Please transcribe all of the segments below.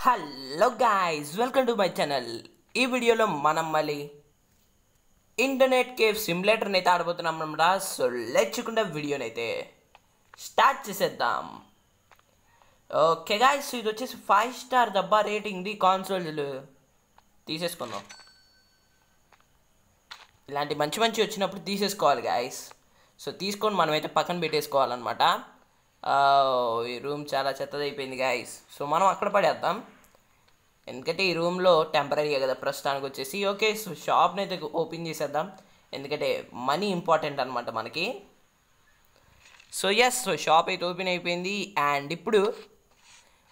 Hello guys, welcome to my channel. ఈ వీడియోలో మనం మళ్ళీ ఇంటర్నెట్ కేఫ్ సిమ్యులేటర్ని అయితే ఆడబోతున్నాం అన్నమాట. సో లేచుకుండా వీడియోని అయితే స్టార్ట్ చేసేద్దాం. ఓకే గాయ్స్, ఇది వచ్చేసి 5 స్టార్ దబ్బా రేటింగ్ది కాన్సోల్లు తీసేసుకుందాం. ఇలాంటి మంచి మంచి వచ్చినప్పుడు తీసేసుకోవాలి గాయ్స్. సో తీసుకొని మనమైతే పక్కన పెట్టేసుకోవాలన్నమాట. ఈ రూమ్ చాలా చెత్తది అయిపోయింది గాయ్స్. సో మనం అక్కడ పడేద్దాం, ఎందుకంటే ఈ రూమ్లో టెంపరీగా కదా ప్రస్తుతానికి వచ్చేసి. ఓకే, సో షాప్ని అయితే ఓపెన్ చేసేద్దాం, ఎందుకంటే మనీ ఇంపార్టెంట్ అనమాట మనకి. సో ఎస్, సో షాప్ అయితే ఓపెన్ అయిపోయింది. అండ్ ఇప్పుడు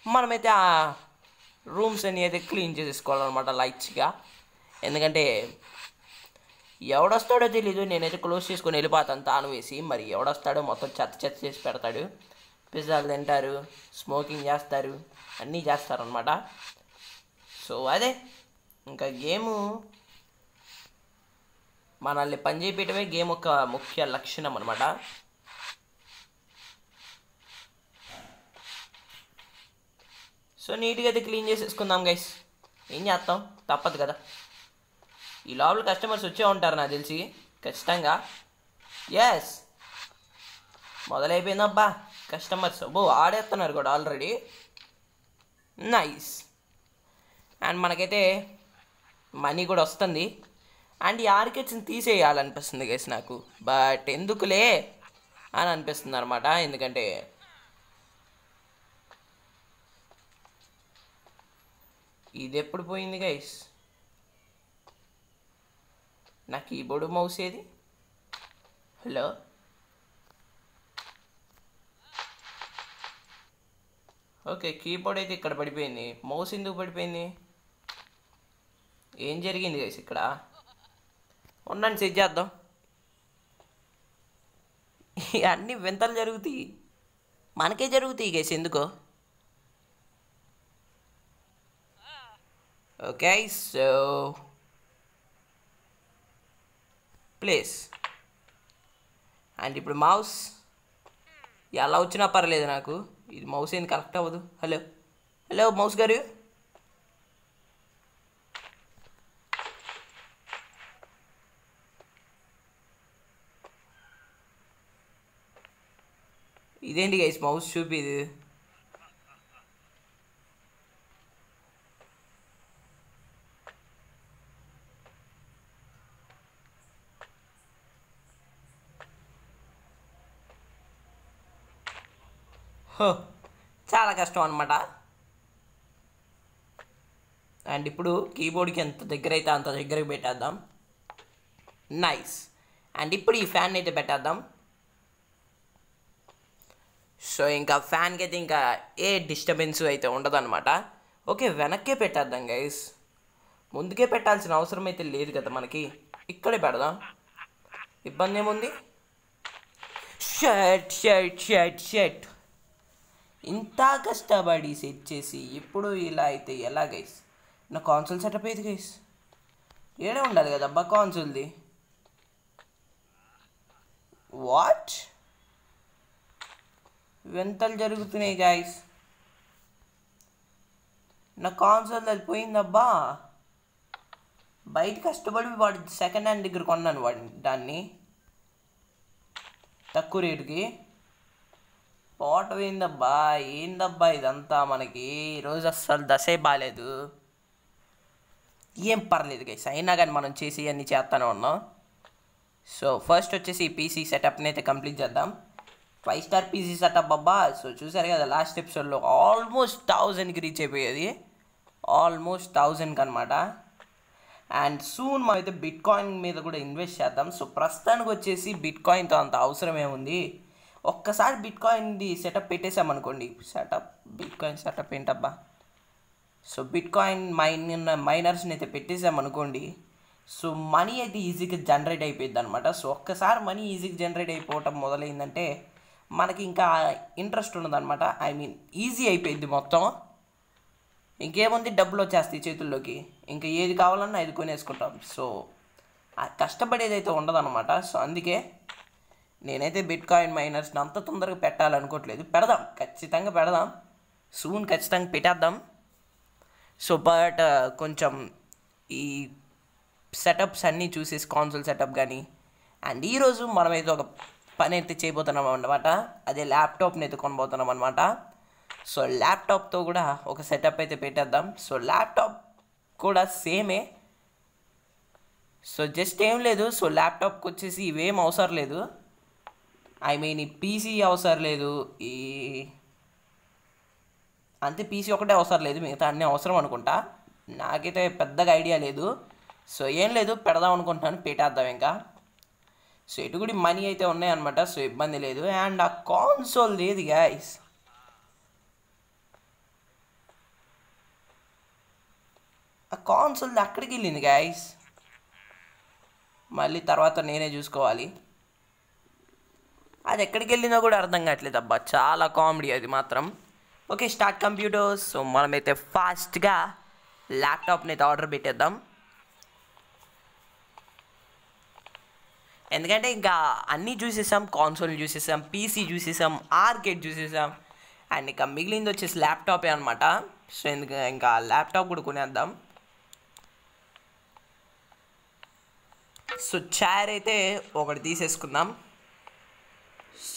మనమైతే ఆ రూమ్స్ అన్నీ అయితే క్లీన్ చేసేసుకోవాలన్నమాట లైట్స్గా, ఎందుకంటే ఎవడొస్తాడో తెలీదు. నేనైతే క్లోజ్ చేసుకొని వెళ్ళిపోతాను తాను వేసి. మరి ఎవడొస్తాడో మొత్తం చెత్త చెత్త చేసి పెడతాడు. పిజ్జాలు తింటారు, స్మోకింగ్ చేస్తారు, అన్నీ చేస్తారనమాట. సో అదే ఇంకా గేము మనల్ని పనిచేయటమే గేమ్ ఒక ముఖ్య లక్షణం అనమాట. సో నీట్గా అయితే క్లీన్ చేసేసుకుందాం గైస్. ఏం చేస్తాం, తప్పదు కదా. ఈ లోపల కస్టమర్స్ వచ్చే ఉంటారు నాకు తెలిసి ఖచ్చితంగా. Yes, మొదలైపోయిందబ్బా customers. ఆడేస్తున్నారు కూడా ఆల్రెడీ. నైస్. అండ్ మనకైతే మనీ కూడా వస్తుంది. అండ్ ఈ ఆర్కిడ్స్ని తీసేయాలనిపిస్తుంది గైస్ నాకు, బట్ ఎందుకులే అని అనిపిస్తుంది అనమాట. ఎందుకంటే ఇది ఎప్పుడు పోయింది గైస్, నా కీబోర్డు మౌస్ ఏది? హలో, ఓకే కీబోర్డ్ అయితే ఇక్కడ పడిపోయింది, మౌస్ ఎందుకు పడిపోయింది? ఏం జరిగింది గైస్ ఇక్కడ? ఉండండి సెట్ చేద్దాం. అన్నీ వింతలు జరుగుతాయి, మనకే జరుగుతాయి గైస్ ఎందుకో. Okay, so place. అండ్ ఇప్పుడు మౌస్ ఎలా వచ్చినా పర్లేదు నాకు. ఇది మౌస్ ఏంది కరెక్ట్ అవ్వదు. హలో హలో మౌస్ గారు, ఇదేంటి గైస్ మౌస్ చూపిది? చాలా కష్టం అనమాట. అండ్ ఇప్పుడు కీబోర్డ్కి ఎంత దగ్గర అయితే అంత దగ్గరకు పెట్టేద్దాం. నైస్. అండ్ ఇప్పుడు ఈ ఫ్యాన్ అయితే పెట్టేద్దాం. సో ఇంకా ఫ్యాన్కి అయితే ఇంకా ఏ డిస్టర్బెన్స్ అయితే ఉండదు అనమాట. ఓకే, వెనక్కే పెట్టేద్దాం గైస్, ముందుకే పెట్టాల్సిన అవసరం అయితే లేదు కదా మనకి. ఇక్కడే పెడదాం, ఇబ్బంది ఏముంది? షర్ట్ షర్ట్ షర్ట్ షర్ట్ ఇంత కష్టపడి సెట్ చేసి ఇప్పుడు ఇలా అయితే ఎలా గైస్? నా కాన్సోల్ సెటప్ అయితే గైస్ ఏడే ఉండాలి కదా అబ్బా కాన్సోల్ది. వాట్ వింతలు జరుగుతున్నాయి గైస్, నా కాన్సోల్ అది పోయిందబ్బా. బయట కష్టపడి వాడి సెకండ్ హ్యాండ్ దగ్గర కొన్నాను దాన్ని తక్కువ రేటుకి. పోట పోయిందబ్బా. ఏందబ్బా ఇదంతా మనకి ఈరోజు అస్సలు దశే బాగాలేదు. ఏం పర్లేదు గైస్, అయినా కానీ మనం చేసి అన్నీ చేస్తానే ఉన్నాం. సో ఫస్ట్ వచ్చేసి ఈ పీసీ సెటప్ని అయితే కంప్లీట్ చేద్దాం. 5 స్టార్ పీసీ సెటప్ అబ్బా. సో చూసారు కదా లాస్ట్ ఎపిసోడ్లో ఆల్మోస్ట్ 1000కి రీచ్ అయిపోయేది, ఆల్మోస్ట్ 1000కి అనమాట. అండ్ సూన్ మనం అయితే బిట్ కాయిన్ మీద కూడా ఇన్వెస్ట్ చేద్దాం. సో ప్రస్తుతానికి వచ్చేసి బిట్ కాయిన్తో అంత అవసరం ఏముంది, ఒక్కసారి బిట్ కాయిన్ది సెటప్ పెట్టేసామనుకోండి. బిట్ కాయిన్ సెటప్ ఏంటబ్బా? సో బిట్ కాయిన్ మైనర్స్ని అయితే పెట్టేసామనుకోండి, సో మనీ అయితే ఈజీగా జనరేట్ అయిపోయింది అనమాట. సో ఒక్కసారి మనీ ఈజీగా జనరేట్ అయిపోవటం మొదలైందంటే మనకి ఇంకా ఇంట్రెస్ట్ ఉండదన్నమాట. ఐ మీన్ ఈజీ అయిపోయింది మొత్తం. ఇంకేముంది, డబ్బులు వచ్చేస్తాయి చేతుల్లోకి, ఇంకా ఏది కావాలన్నా అది కొనేసుకుంటాం. సో కష్టపడేది అయితే ఉండదన్నమాట. సో అందుకే నేనైతే బిట్ కాయిన్ మైనర్స్ని అంత తొందరగా పెట్టాలనుకోవట్లేదు. పెడదాం, ఖచ్చితంగా పెడదాం, సూన్ ఖచ్చితంగా పెట్టేద్దాం. సో బట్ కొంచెం ఈ సెటప్స్ అన్నీ చూసేసి కాన్సోల్ సెటప్ కానీ అండ్ ఈరోజు మనమైతే ఒక పని అయితే చేయబోతున్నాం అనమాట. అదే ల్యాప్టాప్ని అయితే కొనబోతున్నాం అనమాట. సో ల్యాప్టాప్తో కూడా ఒక సెటప్ అయితే పెట్టేద్దాం. సో ల్యాప్టాప్ కూడా సేమే. సో జస్ట్ ఏం లేదు, సో ల్యాప్టాప్కి వచ్చేసి ఇవేం అవసరం లేదు. ఐ మీన్ ఈ పీసీ అవసరం లేదు, ఈ అంతే పీసీ ఒకటే అవసరం లేదు, మిగతా అన్నీ అవసరం అనుకుంటా. నాకైతే పెద్దగా ఐడియా లేదు. సో ఏం లేదు, పెడదాం అనుకుంటున్నాను, పెట్టేద్దాం ఇంకా. సో ఇటు కూడా మనీ అయితే ఉన్నాయన్నమాట, సో ఇబ్బంది లేదు. అండ్ ఆ కాన్సోల్ ఏది గైస్? ఆ కాన్సోల్ అక్కడికి వెళ్ళింది గైస్, మళ్ళీ తర్వాత నేనే చూసుకోవాలి. అది ఎక్కడికి వెళ్ళిందో కూడా అర్థం కావట్లేదు అబ్బా, చాలా కామెడీ అది మాత్రం. Okay, start computers. సో మనమైతే ఫాస్ట్గా ల్యాప్టాప్ని అయితే ఆర్డర్ పెట్టేద్దాం. ఎందుకంటే ఇంకా అన్నీ చూసేసాం, కాన్సోల్ చూసేసాం, పీసీ చూసేసాం, ఆర్కేడ్ చూసేసాం, అండ్ ఇంకా మిగిలింది వచ్చేసి ల్యాప్టాపే అనమాట. సో ఇంకా ల్యాప్టాప్ కూడా కొనేద్దాం. సో చైర్ అయితే ఒకటి తీసేసుకుందాం.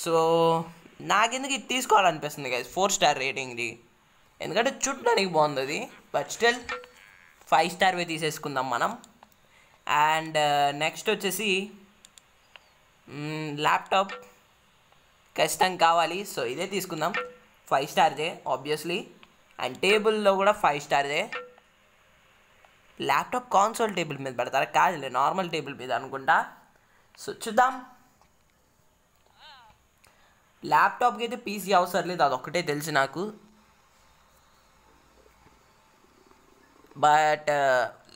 సో నాకెందుకు ఇది తీసుకోవాలనిపిస్తుంది గైస్, 4 స్టార్ రేటింగ్ది, ఎందుకంటే చూడడానికి బాగుంది అది. బట్ స్టిల్ 5 స్టార్వే తీసేసుకుందాం మనం. అండ్ నెక్స్ట్ వచ్చేసి ల్యాప్టాప్ ఖచ్చితంగా కావాలి, సో ఇదే తీసుకుందాం. 5 స్టార్దే ఆబ్వియస్లీ. అండ్ టేబుల్లో కూడా 5 స్టార్దే. ల్యాప్టాప్ కాన్సోల్ టేబుల్ మీద పెడతారా? కాదులే, నార్మల్ టేబుల్ మీద అనుకుంటా. సో చూద్దాం. ల్యాప్టాప్కి అయితే పీసీ అవసరం లేదు, అదొక్కటే తెలుసు నాకు. బట్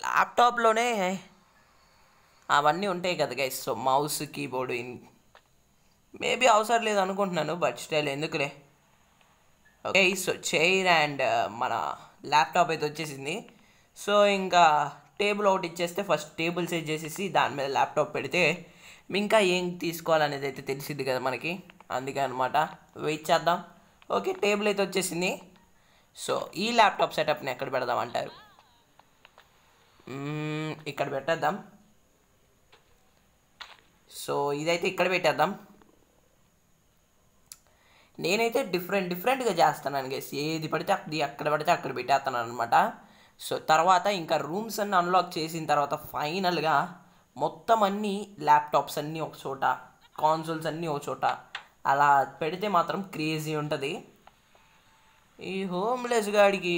ల్యాప్టాప్లోనే అవన్నీ ఉంటాయి కదా guys. So mouse, keyboard maybe అవసరం లేదు అనుకుంటున్నాను, బట్ స్టిల్ ఎందుకులే. ఓకే, సో చైర్ అండ్ మన ల్యాప్టాప్ అయితే వచ్చేసింది. సో ఇంకా టేబుల్ ఒకటి ఇచ్చేస్తే ఫస్ట్ టేబుల్ సెట్ చేసేసి దాని మీద ల్యాప్టాప్ పెడితే ఇంకా ఏం తీసుకోవాలనేది అయితే తెలిసింది కదా మనకి, అందుకే అనమాట. వెయిట్ చేద్దాం. ఓకే, టేబుల్ అయితే వచ్చేసింది. సో ఈ ల్యాప్టాప్ సెటప్ని ఎక్కడ పెడదాం అంటారు? ఇక్కడ పెట్టేద్దాం. సో ఇదైతే ఇక్కడ పెట్టేద్దాం. నేనైతే డిఫరెంట్గా చేస్తున్నాను గైస్, ఏది పడితే అక్కడ పడితే అక్కడ పెట్టేస్తున్నాను అనమాట. సో తర్వాత ఇంకా రూమ్స్ అన్నీ అన్లాక్ చేసిన తర్వాత ఫైనల్గా మొత్తం అన్నీ ల్యాప్టాప్స్ అన్నీ ఒక చోట, కాన్సోల్స్ అన్నీ ఒక చోట అలా పెడితే మాత్రం క్రేజీ ఉంటుంది. ఈ హోమ్లెస్ గాడికి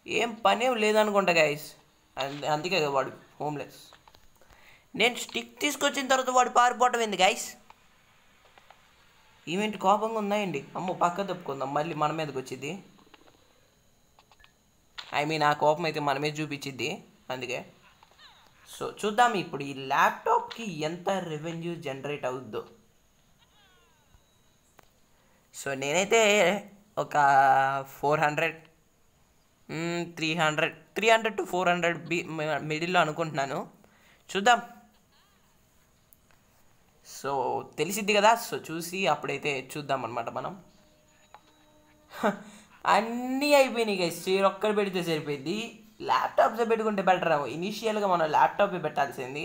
ఏం పని లేదనుకుంటా గైస్, అందుకే కదా వాడు హోమ్లెస్. నేను స్టిక్ తీసుకొచ్చిన తర్వాత వాడు పారిపోవటం ఏంది గైస్? ఈవెంట్ కోపంగా ఉన్నాయండి. అమ్మో, పక్క తప్పుకుందాం, మళ్ళీ మన మీదకి వచ్చింది. ఐ మీన్ ఆ కోపం అయితే మన మీద చూపించిద్ది, అందుకే. సో చూద్దాం ఇప్పుడు ఈ ల్యాప్టాప్కి ఎంత రెవెన్యూ జనరేట్ అవుద్దో. సో నేనైతే ఒక 400 300 to 400 మిడిల్లో అనుకుంటున్నాను. చూద్దాం. సో తెలిసిద్ది కదా, సో చూసి అప్పుడైతే చూద్దాం అనమాట మనం. అన్నీ అయిపోయినాయి గైస్, చైర్ ఒక్కటి పెడితే సరిపోయింది. ల్యాప్టాప్సే పెట్టుకుంటే బెటర్. ఇనీషియల్గా మనం ల్యాప్టాపే పెట్టాల్సింది,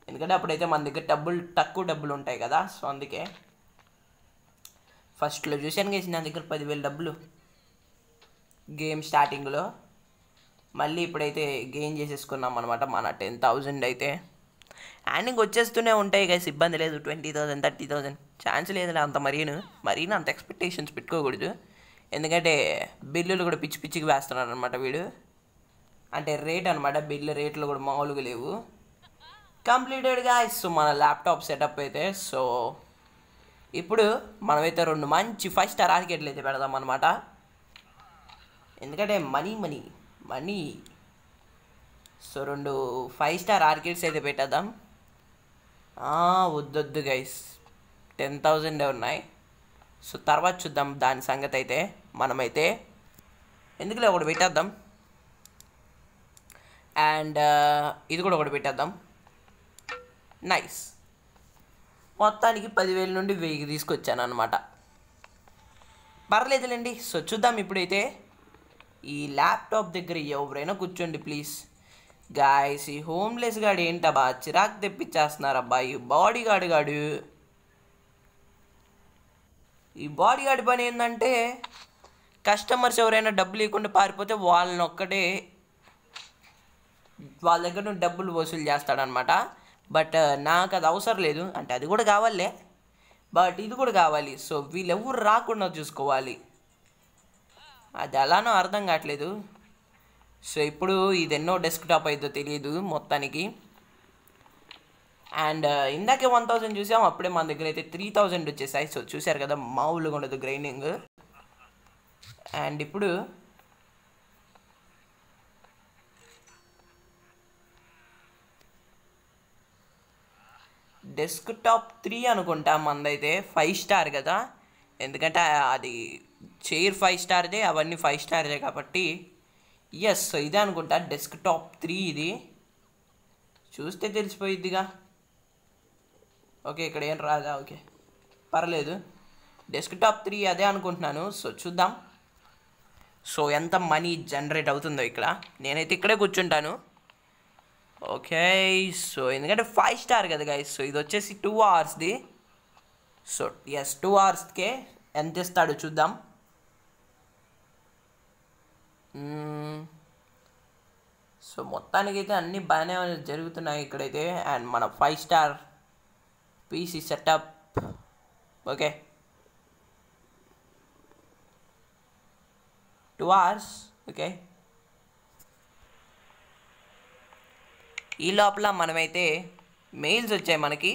ఎందుకంటే అప్పుడైతే మన దగ్గర తక్కువ డబ్బులు ఉంటాయి కదా. సో అందుకే ఫస్ట్లో చూశాను గైస్, నా దగ్గర 10,000 డబ్బులు గేమ్ స్టార్టింగ్లో. మళ్ళీ ఇప్పుడైతే గెయిన్ చేసేసుకున్నాం అనమాట మన 10,000 అయితే. అండ్ ఇంక వచ్చేస్తూనే ఉంటాయి గైస్, ఇబ్బంది లేదు. 20,000 30,000 ఛాన్స్ లేదు అంత మరీనా అంత ఎక్స్పెక్టేషన్స్ పెట్టుకోకూడదు, ఎందుకంటే బిల్లులు కూడా పిచ్చి పిచ్చికి వేస్తున్నాడు అనమాట వీడు. అంటే రేట్ అనమాట, బిల్లు రేట్లు కూడా మామూలుగా లేవు. కంప్లీటెడ్గా సో మన ల్యాప్టాప్ సెటప్ అయితే. సో ఇప్పుడు మనమైతే 2 మంచి 5 స్టార్ ఆర్కేడ్లు అయితే పెడదాం అనమాట, ఎందుకంటే మనీ. సో 2 5 స్టార్ ఆర్కేడ్స్ అయితే పెట్టేద్దాం. వద్దొద్దు గైస్, 10,000 ఉన్నాయి. సో తర్వాత చూద్దాం దాని సంగతి అయితే. మనమైతే ఎందుకులే ఒకటి పెట్టేద్దాం. అండ్ ఇది కూడా ఒకటి పెట్టేద్దాం. నైస్. మొత్తానికి 10,000 నుండి 1000 తీసుకొచ్చాను అనమాట. పర్లేదులేండి. సో చూద్దాం ఇప్పుడైతే ఈ ల్యాప్టాప్ దగ్గర ఎవరైనా కూర్చోండి ప్లీజ్. గాయస్ ఈ హోమ్లెస్ గాడు ఏంటబ్బా చిరాకు తెప్పించేస్తున్నారబ్బా ఈ బాడీ గాడు. ఈ బాడీ గార్డ్ పని ఏంటంటే కస్టమర్స్ ఎవరైనా డబ్బులు ఇవ్వకుండా పారిపోతే వాళ్ళని ఒక్కటే వాళ్ళ దగ్గర నుండి డబ్బులు వసూలు చేస్తాడనమాట. బట్ నాకు అది అవసరం లేదు, అంటే అది కూడా కావాలే బట్ ఇది కూడా కావాలి. సో వీళ్ళెవరు రాకుండా చూసుకోవాలి, అది ఎలానో అర్థం కావట్లేదు. సో ఇప్పుడు ఇది ఎన్నో డెస్క్టాప్ అయిద్దో తెలియదు మొత్తానికి. అండ్ ఇందాకే 1000 చూసాం, అప్పుడే మన దగ్గర అయితే 3000 వచ్చేసాయి. సో చూసారు కదా మామూలుగా ఉండదు గ్రైండింగ్. అండ్ ఇప్పుడు డెస్క్టాప్ 3 అనుకుంటా మనదైతే 5 స్టార్ కదా, ఎందుకంటే అది చైర్ 5 స్టార్దే, అవన్నీ 5 స్టార్దే కాబట్టి. ఎస్ సో ఇదే అనుకుంటా డెస్క్టాప్ 3 ఇది, చూస్తే తెలిసిపోయిద్దిగా. ఓకే ఇక్కడ ఏం రాదా, ఓకే పర్లేదు. డెస్క్టాప్ 3 అదే అనుకుంటున్నాను. సో చూద్దాం సో ఎంత మనీ జనరేట్ అవుతుందో ఇక్కడ. నేనైతే ఇక్కడే కూర్చుంటాను. ఓకే సో ఎందుకంటే 5 స్టార్ కదా గైస్. సో ఇది వచ్చేసి 2 అవర్స్ది. సో ఎస్ 2 అవర్స్కే ఎంత ఇస్తాడో చూద్దాం. సో మొత్తానికైతే అన్నీ బాగానే జరుగుతున్నాయి ఇక్కడైతే. అండ్ మన 5 star PC setup. Okay 2 hours. Okay ఈ లోపల మనమైతే మెయిల్స్ వచ్చాయి మనకి.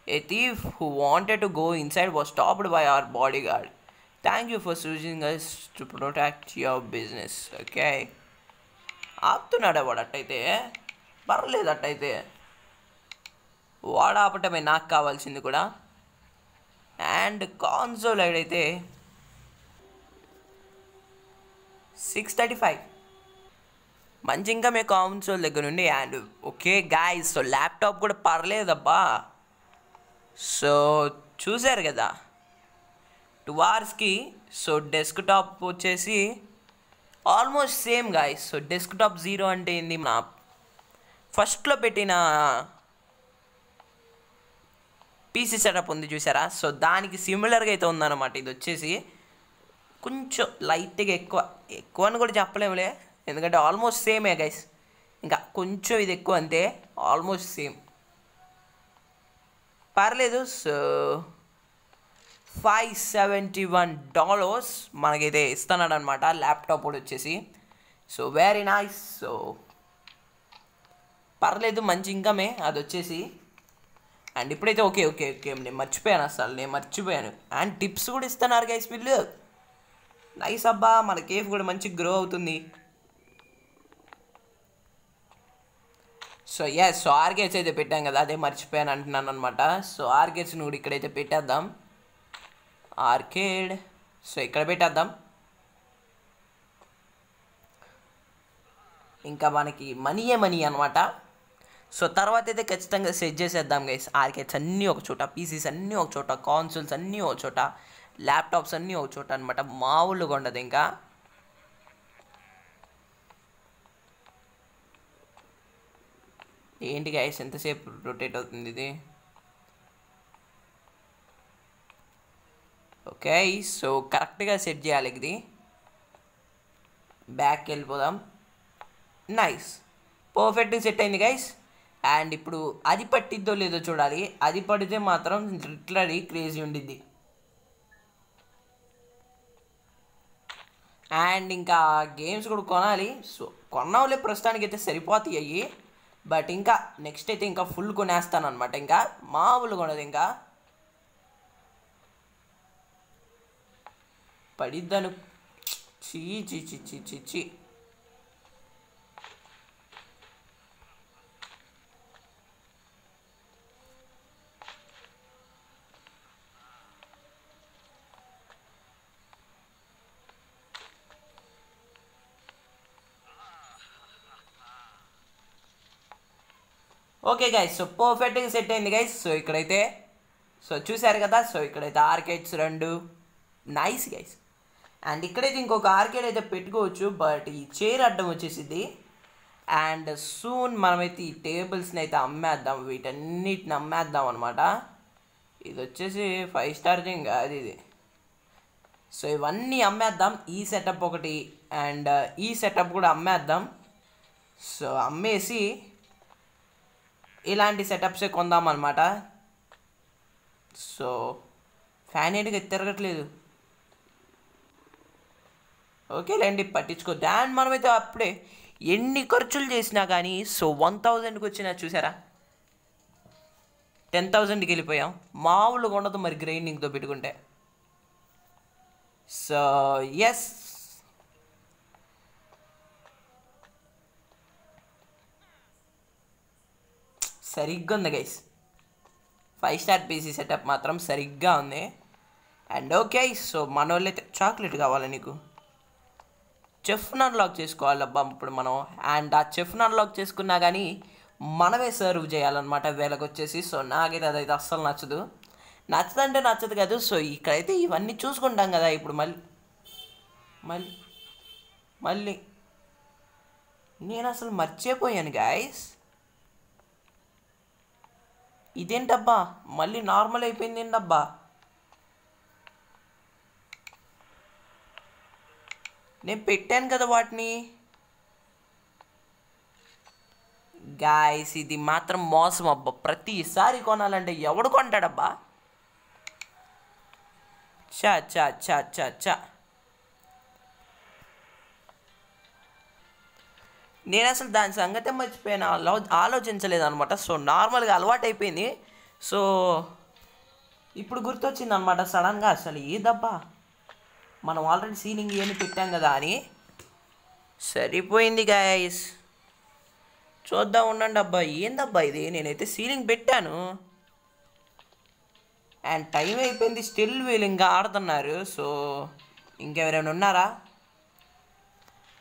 A thief who wanted to go inside was stopped by our bodyguard. Thank you for choosing us to protect your business. Okay ఆపుతున్నాడా వాడు? అట్టయితే పర్లేదు, అట్టయితే వాడు ఆపటమే నాకు కావాల్సింది కూడా. అండ్ కాన్సోల్ అయితే 635 మంచి ఇంకా మీ కాన్సోల్ దగ్గర నుండి. And okay guys so laptop కూడా పర్లేదబ్బా. సో చూసారు కదా 2 అవర్స్కి. సో డెస్క్టాప్ వచ్చేసి almost same guys. So desktop 0 అంటే ఏంది, నా ఫస్ట్లో పెట్టిన పీసీ సెటప్ ఉంది చూసారా, సో దానికి సిమిలర్గా అయితే ఉందన్నమాట. ఇది వచ్చేసి కొంచెం లైట్గా ఎక్కువ అని కూడా చెప్పలేములే, ఎందుకంటే ఆల్మోస్ట్ సేమే గైస్. ఇంకా కొంచెం ఇది ఎక్కువ అంతే, ఆల్మోస్ట్ సేమ్ పర్లేదు. సో $571 మనకైతే ఇస్తున్నాడు అనమాట ల్యాప్టాప్ కూడా వచ్చేసి. So very nice. సో పర్లేదు మంచి ఇన్కమే అది వచ్చేసి. అండ్ ఇప్పుడైతే ఓకే ఓకే ఓకే నేను మర్చిపోయాను. అండ్ టిప్స్ కూడా ఇస్తున్నారు గైస్ వీళ్ళు. నైస్ అబ్బా, మన కేఫ్ కూడా మంచి గ్రో అవుతుంది. సో ఎస్ సో ఆర్గేట్స్ అయితే పెట్టాం కదా, అదే మర్చిపోయాను అంటున్నాను అనమాట. సో ఆర్గేట్స్ని కూడా ఇక్కడైతే పెట్టేద్దాం. ఆర్కేడ్ సో ఇక్కడ పెట్టేద్దాం. ఇంకా మనకి మనీ అనమాట. సో తర్వాత అయితే ఖచ్చితంగా సెట్ చేసేద్దాం గైస్. ఆర్కేడ్స్ అన్నీ ఒక చోట, పీసీస్ అన్నీ ఒక చోట, కాన్సోల్స్ అన్నీ ఒక చోట, ల్యాప్టాప్స్ అన్నీ ఒక చోట అనమాట. మామూలుగా ఉండదు ఇంకా. ఏంటి గైస్ ఎంతసేపు రొటేట్ అవుతుంది ఇది? ఓకే సో కరెక్ట్గా సెట్ చేయాలి ఇది. బ్యాక్కి వెళ్ళిపోదాం. నైస్ పర్ఫెక్ట్గా సెట్ అయింది గైస్. అండ్ ఇప్పుడు అది పట్టిద్దో లేదో చూడాలి. అది పడితే మాత్రం లిటరలీ క్రేజీ ఉండిద్ది. అండ్ ఇంకా గేమ్స్ కూడా కొనాలి. సో కొన్నావులే ప్రస్తుతానికి అయితే సరిపోతాయి అయ్యి. బట్ ఇంకా నెక్స్ట్ అయితే ఇంకా ఫుల్ కొనేస్తాను అనమాట. ఇంకా మామూలుగా ఉండదు. ఇంకా పడిద్దను. చీ చీ చీ చీ చీ చీ. ఓకే గైస్ సో పర్ఫెక్ట్గా సెట్ అయింది గైస్. సో ఇక్కడైతే సో చూసారు కదా. సో ఇక్కడైతే ఆర్కేడ్స్ 2 నైస్ గైస్. అండ్ ఇక్కడైతే ఇంకొక ఆర్కేడ్ అయితే పెట్టుకోవచ్చు, బట్ ఈ చైర్ అడ్డం వచ్చేసింది. అండ్ సూన్ మనమైతే ఈ టేబుల్స్ని అయితే అమ్మేద్దాం, వీటన్నిటిని అమ్మేద్దాం అనమాట. ఇది వచ్చేసి 5 స్టార్ థింగ్ అది ఇది. సో ఇవన్నీ అమ్మేద్దాం, ఈ సెటప్ ఒకటి అండ్ ఈ సెటప్ కూడా అమ్మేద్దాం. సో అమ్మేసి ఇలాంటి సెటప్సే కొందాం అనమాట. సో ఫ్యాన్ ఏంటిగా తిరగట్లేదు, ఓకేలేండి పట్టించుకోద్దు. అండ్ మనమైతే అప్పుడే ఎన్ని ఖర్చులు చేసినా కానీ సో 1000కి వచ్చినా చూసారా, 10,000కి వెళ్ళిపోయాం. మామూలుగా ఉండదు మరి గ్రైండింగ్తో పెట్టుకుంటే. సో ఎస్, సరిగ్గా ఉంది గైస్, 5 స్టార్ పీసీ సెటప్ మాత్రం సరిగ్గా ఉంది. అండ్ ఓకే, సో మన వాళ్ళైతే చాక్లెట్ కావాలా నీకు, చెఫ్ని అన్లాక్ చేసుకోవాలబ్బా ఇప్పుడు మనం. అండ్ ఆ చెఫ్ని అన్లాక్ చేసుకున్నా కానీ మనమే సర్వ్ చేయాలన్నమాట వీళ్ళకి వచ్చేసి. సో నాకైతే అదైతే అస్సలు నచ్చదు, నచ్చదంటే నచ్చదు కాదు. సో ఇక్కడైతే ఇవన్నీ చూసుకుంటాం కదా. ఇప్పుడు మళ్ళీ నేను అసలు మర్చిపోయాను గాయస్, ఇదేంటబ్బా మళ్ళీ నార్మల్ అయిపోయింది ఏంటబ్బా. నేను పెట్టాను కదా వాటిని గాయస్, ఇది మాత్రం మోసం అబ్బా. ప్రతిసారి కొనాలంటే ఎవడు కొంటాడబ్బా. చా చా చా చా చా నేను అసలు దాని సంగతే మర్చిపోయాను, ఆలోచించలేదు అనమాట. సో నార్మల్గా అలవాటు అయిపోయింది. సో ఇప్పుడు గుర్తొచ్చింది అనమాట సడన్గా, అసలు ఏదబ్బా మనం ఆల్రెడీ సీలింగ్ ఇవన్నీ పెట్టాం కదా అని. సరిపోయింది గాయస్, చూద్దాం ఉండండి. అబ్బా ఏందబ్బా ఇది, నేనైతే సీలింగ్ పెట్టాను అండ్ టైం అయిపోయింది, స్టిల్ వీళ్ళు ఇంకా ఆడుతున్నారు. సో ఇంకెవరైనా ఉన్నారా,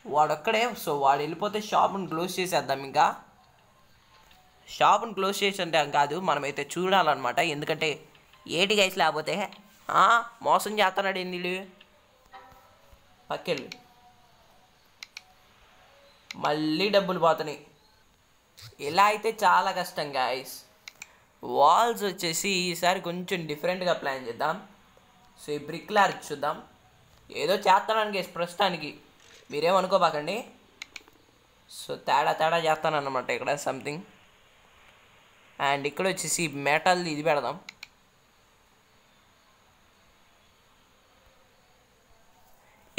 వాడొక్కడే. సో వాడు వెళ్ళిపోతే షాప్ని క్లోజ్ చేసేద్దాం. ఇంకా షాప్ని క్లోజ్ చేసేంటే కాదు, మనమైతే చూడాలన్నమాట. ఎందుకంటే ఏటి గైస్ లేకపోతే మోసం చేస్తున్నాడు ఏంది పక్కెళ్ళు, మళ్ళీ డబ్బులు పోతున్నాయి. ఇలా అయితే చాలా కష్టం గాయస్. వాల్స్ వచ్చేసి ఈసారి కొంచెం డిఫరెంట్గా ప్లాన్ చేద్దాం. సో ఈ బ్రిక్ లార్క్ చూద్దాం, ఏదో చేస్తాను గైస్ ప్రస్తుతానికి, మీరేమనుకోబాకండి. సో తేడా చేస్తానన్నమాట ఇక్కడ సంథింగ్. అండ్ ఇక్కడ వచ్చేసి మెటల్ది ఇది పెడదాం.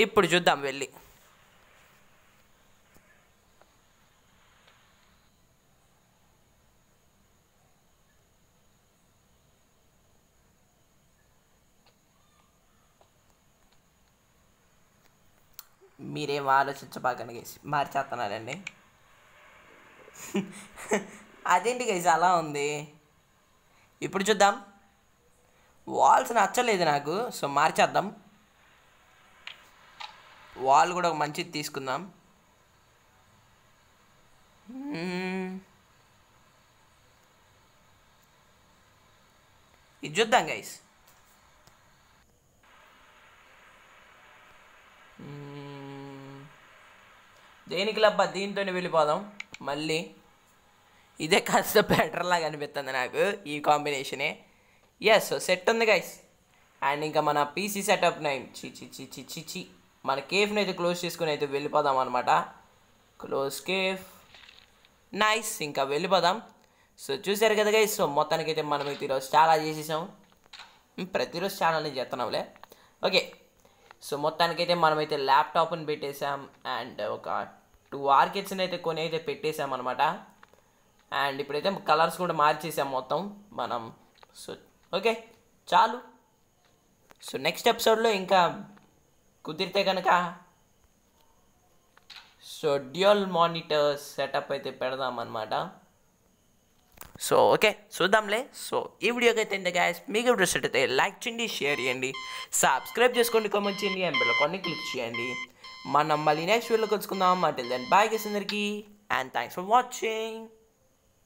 ఇప్పుడు చూద్దాం వెళ్ళి. మీరేం ఆలోచించబాకండి గైస్, మార్చేస్తున్నానండి. అదేంటి గైస్ అలా ఉంది. ఇప్పుడు చూద్దాం, వాల్స్ నచ్చలేదు నాకు. సో మార్చేద్దాం, వాల్ కూడా ఒక మంచిది తీసుకుందాం. ఇది చూద్దాం గైస్. దేనికి లబ్బా, దీంతోనే వెళ్ళిపోదాం మళ్ళీ. ఇదే కాస్త బెటర్ లాగా అనిపిస్తుంది నాకు ఈ కాంబినేషనే. ఎస్ సెట్ ఉంది గైస్. అండ్ ఇంకా మన పీసీ సెటప్ 9 చి మన కేఫ్ని అయితే క్లోజ్ చేసుకుని అయితే వెళ్ళిపోదాం అనమాట. Close cafe, nice. ఇంకా వెళ్ళిపోదాం. సో చూసారు కదా గైస్, సో మొత్తానికైతే మనం అయితే ఈరోజు చాలా చేసేసాం. ప్రతిరోజు చాలానే చేస్తున్నాంలే. ఓకే, సో మొత్తానికైతే మనమైతే ల్యాప్టాప్ని పెట్టేసాం అండ్ ఒక 2 ఆర్కిడ్స్ని అయితే కొని అయితే పెట్టేసాం అనమాట. అండ్ ఇప్పుడైతే కలర్స్ కూడా మార్చేసాం మొత్తం మనం. సో ఓకే చాలు. సో నెక్స్ట్ ఎపిసోడ్లో ఇంకా కుదిరితే కనుక సో డ్యూయల్ మానిటర్ సెటప్ అయితే పెడదాం అనమాట. సో ఓకే చూద్దాంలే. సో ఈ వీడియోకి అయితే ఇంత గ్యాస్, మీకు ఇంట్రెస్ట్ అయితే లైక్ చేయండి, షేర్ చేయండి, సబ్స్క్రైబ్ చేసుకోండి, కామెంట్ చేయండి, అండ్ బెల్ ఐకాన్ని క్లిక్ చేయండి. మనం మళ్ళీ నెక్స్ట్ వీడియోలో కలుసుకుందాం. అంటిల్ దెన్ బాయ్ గైస్ అందరికీ, అండ్ థ్యాంక్స్ ఫర్ వాచింగ్.